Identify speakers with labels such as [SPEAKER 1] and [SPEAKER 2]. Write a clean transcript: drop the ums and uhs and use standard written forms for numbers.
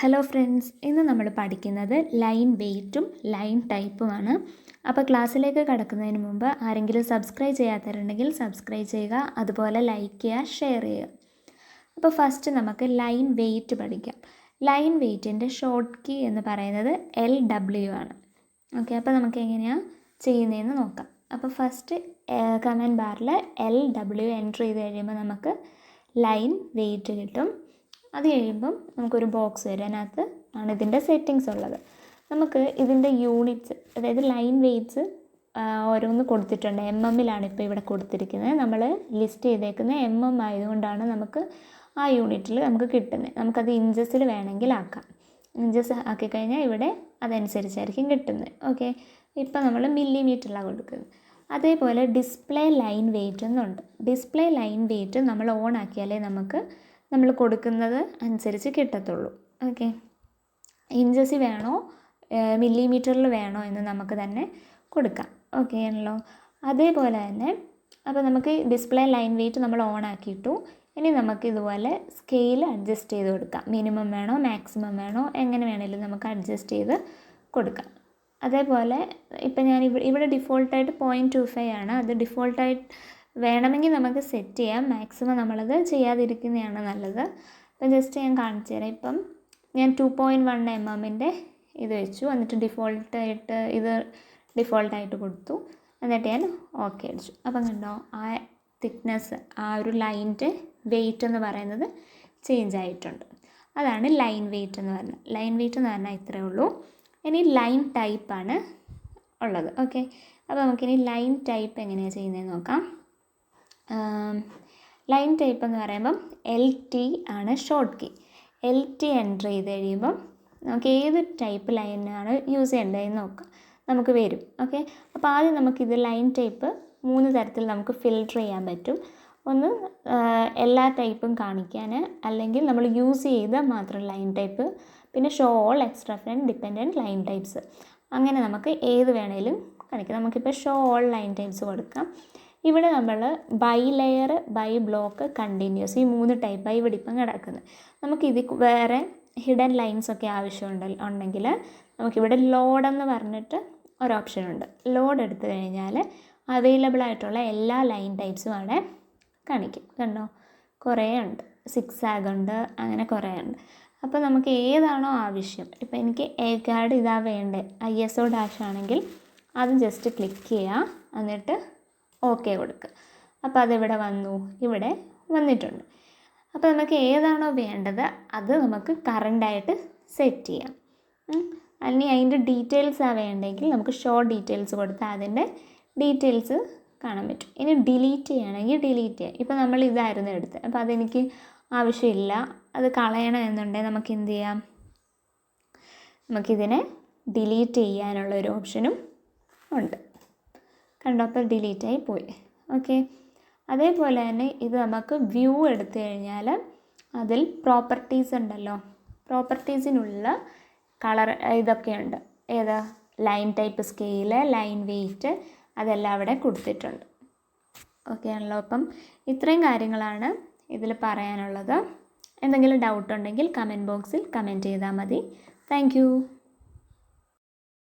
[SPEAKER 1] Hello friends, ഇന്ന് നമ്മൾ പഠിക്കുന്നത് ലൈൻ വെയ്റ്റും ലൈൻ ടൈപ്പുമാണ്. അപ്പോൾ ക്ലാസ്സിലേക്ക് കടക്കുന്നതിന് മുമ്പ് ആരെങ്കിലും സബ്സ്ക്രൈബ് ചെയ്യാത്തവരുണ്ടെങ്കിൽ സബ്സ്ക്രൈബ് ചെയ്യുക, അതുപോലെ ലൈക്ക് ചെയ്യുക, ഷെയർ ചെയ്യുക. അപ്പോൾ ഫസ്റ്റ് നമുക്ക് ലൈൻ വെയ്റ്റ് പഠിക്കാം. ലൈൻ വെയ്റ്റിൻ്റെ ഷോർട്ട് കീ എന്ന് പറയുന്നത് LW ആണ്. ഓക്കെ, അപ്പോൾ നമുക്ക് എങ്ങനെയാണ് ചെയ്യുന്നതെന്ന് നോക്കാം. അപ്പോൾ ഫസ്റ്റ് കമൻറ്റ് ബാറിൽ LW എൻ്റർ ചെയ്ത് കഴിയുമ്പോൾ നമുക്ക് ലൈൻ വെയ്റ്റ് കിട്ടും. അത് കഴിയുമ്പം നമുക്കൊരു ബോക്സ് വരും, അതിനകത്ത് ആണ് ഇതിൻ്റെ സെറ്റിങ്സ് ഉള്ളത്. നമുക്ക് ഇതിൻ്റെ യൂണിറ്റ്സ്, അതായത് ലൈൻ വെയ്റ്റ്സ് ഓരോന്ന് കൊടുത്തിട്ടുണ്ട്. MM-ലാണ് ഇപ്പോൾ ഇവിടെ കൊടുത്തിരിക്കുന്നത്. നമ്മൾ ലിസ്റ്റ് ചെയ്തേക്കുന്നത് MM ആയതുകൊണ്ടാണ് നമുക്ക് ആ യൂണിറ്റിൽ നമുക്ക് കിട്ടുന്നത്. നമുക്കത് ഇഞ്ചസിൽ വേണമെങ്കിൽ ആക്കാം. ഇഞ്ചസ് ആക്കിക്കഴിഞ്ഞാൽ ഇവിടെ അതനുസരിച്ചായിരിക്കും കിട്ടുന്നത്. ഓക്കെ, ഇപ്പോൾ നമ്മൾ മില്ലിമീറ്ററിലാണ് കൊടുക്കുന്നത്. അതേപോലെ ഡിസ്പ്ലേ ലൈൻ വെയ്റ്റ് എന്നുണ്ട്. ഡിസ്പ്ലേ ലൈൻ വെയ്റ്റ് നമ്മൾ ഓൺ ആക്കിയാലേ നമുക്ക് നമ്മൾ കൊടുക്കുന്നത് അനുസരിച്ച് കിട്ടത്തുള്ളൂ. ഓക്കെ, ഇഞ്ചസ് വേണോ മില്ലിമീറ്ററിൽ വേണോ എന്ന് നമുക്ക് തന്നെ കൊടുക്കാം. ഓക്കെ ആണല്ലോ. അതേപോലെ തന്നെ അപ്പോൾ നമുക്ക് ഡിസ്പ്ലേ ലൈൻ വെയ്റ്റ് നമ്മൾ ഓൺ ആക്കിയിട്ടു. ഇനി നമുക്ക് ഇതുപോലെ സ്കെയിൽ അഡ്ജസ്റ്റ് ചെയ്ത് കൊടുക്കാം. മിനിമം വേണോ മാക്സിമം വേണോ എങ്ങനെ വേണമെങ്കിലും നമുക്ക് അഡ്ജസ്റ്റ് ചെയ്ത് കൊടുക്കാം. അതേപോലെ ഇപ്പം ഞാൻ ഇവിടെ ഡിഫോൾട്ടായിട്ട് 0.25 ആണ്. അത് ഡിഫോൾട്ടായിട്ട് വേണമെങ്കിൽ നമുക്ക് സെറ്റ് ചെയ്യാം. മാക്സിമം നമ്മളത് ചെയ്യാതിരിക്കുന്നതാണ് നല്ലത്. അപ്പം ജസ്റ്റ് ഞാൻ കാണിച്ചു തരാം. ഇപ്പം ഞാൻ 2.1 mm ഇത് വെച്ചു, എന്നിട്ട് ഡിഫോൾട്ടായിട്ട് കൊടുത്തു, എന്നിട്ട് ഞാൻ ഓക്കെ അടിച്ചു. അപ്പം കണ്ടോ, ആ തിക്നെസ്, ആ ഒരു ലൈനിൻ്റെ വെയ്റ്റ് എന്ന് പറയുന്നത് ചേഞ്ച് ആയിട്ടുണ്ട്. അതാണ് ലൈൻ വെയ്റ്റ് എന്ന് പറഞ്ഞാൽ. ലൈൻ വെയ്റ്റ് എന്ന് പറഞ്ഞാൽ ഇത്രയേ ഉള്ളൂ. ഇനി ലൈൻ ടൈപ്പാണ് ഉള്ളത്. ഓക്കെ, അപ്പോൾ നമുക്കിനി ലൈൻ ടൈപ്പ് എങ്ങനെയാണ് ചെയ്യുന്നതെന്ന് നോക്കാം. ലൈൻ ടൈപ്പ് എന്ന് പറയുമ്പം LT ആണ് ഷോർട്ട് കീ. LT എൻ്റർ ചെയ്ത് കഴിയുമ്പം നമുക്ക് ഏത് ടൈപ്പ് ലൈനാണ് യൂസ് ചെയ്യേണ്ടതെന്ന് നോക്കാം, നമുക്ക് വരും. ഓക്കെ, അപ്പോൾ ആദ്യം നമുക്കിത് ലൈൻ ടൈപ്പ് 3 തരത്തിൽ നമുക്ക് ഫിൽട്ടർ ചെയ്യാൻ പറ്റും. ഒന്ന് എല്ലാ ടൈപ്പും കാണിക്കാൻ, അല്ലെങ്കിൽ നമ്മൾ യൂസ് ചെയ്ത മാത്രം ലൈൻ ടൈപ്പ്, പിന്നെ show all extra front dependent line types. അങ്ങനെ നമുക്ക് ഏത് വേണേലും കാണിക്കാം. നമുക്കിപ്പോൾ ഷോ ഓൾ ലൈൻ ടൈപ്സ് കൊടുക്കാം. ഇവിടെ നമ്മൾ by layer, by block, continuous, ഈ 3 ടൈപ്പായി ഇവിടെ ഇപ്പം കിടക്കുന്നത്. നമുക്കിത് വേറെ ഹിഡൻ ലൈൻസൊക്കെ ഉണ്ടെങ്കിൽ നമുക്കിവിടെ ലോഡെന്ന് പറഞ്ഞിട്ട് ഒരു ഓപ്ഷനുണ്ട്. ലോഡ് എടുത്തു കഴിഞ്ഞാൽ അവൈലബിൾ ആയിട്ടുള്ള എല്ലാ ലൈൻ ടൈപ്സും അവിടെ കാണിക്കും. കണ്ടോ, കുറേ ഉണ്ട്, സിക്സാഗ് ഉണ്ട്, അങ്ങനെ കുറേ ഉണ്ട്. അപ്പോൾ നമുക്ക് ഏതാണോ ആവശ്യം, ഇപ്പോൾ എനിക്ക് കാർഡ് ഇതാ വേണ്ടേ, ISO ഡാഷ് ആണെങ്കിൽ അത് ജസ്റ്റ് ക്ലിക്ക് ചെയ്യുക, എന്നിട്ട് ഓക്കെ കൊടുക്കുക. അപ്പോൾ അതിവിടെ ഇവിടെ വന്നിട്ടുണ്ട്. അപ്പോൾ നമുക്ക് ഏതാണോ വേണ്ടത് അത് നമുക്ക് കറണ്ടായിട്ട് സെറ്റ് ചെയ്യാം. അല്ലെങ്കിൽ അതിൻ്റെ ഡീറ്റെയിൽസാണ് വേണ്ടെങ്കിൽ നമുക്ക് ഷോ ഡീറ്റെയിൽസ് കൊടുത്താൽ അതിൻ്റെ ഡീറ്റെയിൽസ് കാണാൻ പറ്റും. ഇനി ഡിലീറ്റ് ചെയ്യുകയാണെങ്കിൽ ഡിലീറ്റ് ചെയ്യാം. ഇപ്പോൾ നമ്മൾ ഇതായിരുന്നു എടുത്തത്, അപ്പോൾ അതെനിക്ക് ആവശ്യമില്ല, അത് കളയണം എന്നുണ്ടെങ്കിൽ നമുക്ക് എന്ത് ചെയ്യാം, നമുക്കിതിനെ ഡിലീറ്റ് ചെയ്യാനുള്ളൊരു ഓപ്ഷനും ഉണ്ട്. കണ്ടോ, അപ്പോൾ ഡിലീറ്റായി പോയി. ഓക്കെ, അതേപോലെ തന്നെ ഇത് നമുക്ക് വ്യൂ എടുത്തു കഴിഞ്ഞാൽ അതിൽ പ്രോപ്പർട്ടീസ് ഉണ്ടല്ലോ, പ്രോപ്പർട്ടീസിനുള്ള കളർ ഇതൊക്കെയുണ്ട്. ഏതാ, line type, scale, line weight, അതെല്ലാം അവിടെ കൊടുത്തിട്ടുണ്ട്. ഓക്കെ ആണല്ലോ. അപ്പം ഇത്രയും കാര്യങ്ങളാണ് ഇതിൽ പറയാനുള്ളത്. എന്തെങ്കിലും ഡൗട്ട് ഉണ്ടെങ്കിൽ കമൻറ്റ് ബോക്സിൽ കമൻറ്റ് ചെയ്താൽ മതി. താങ്ക്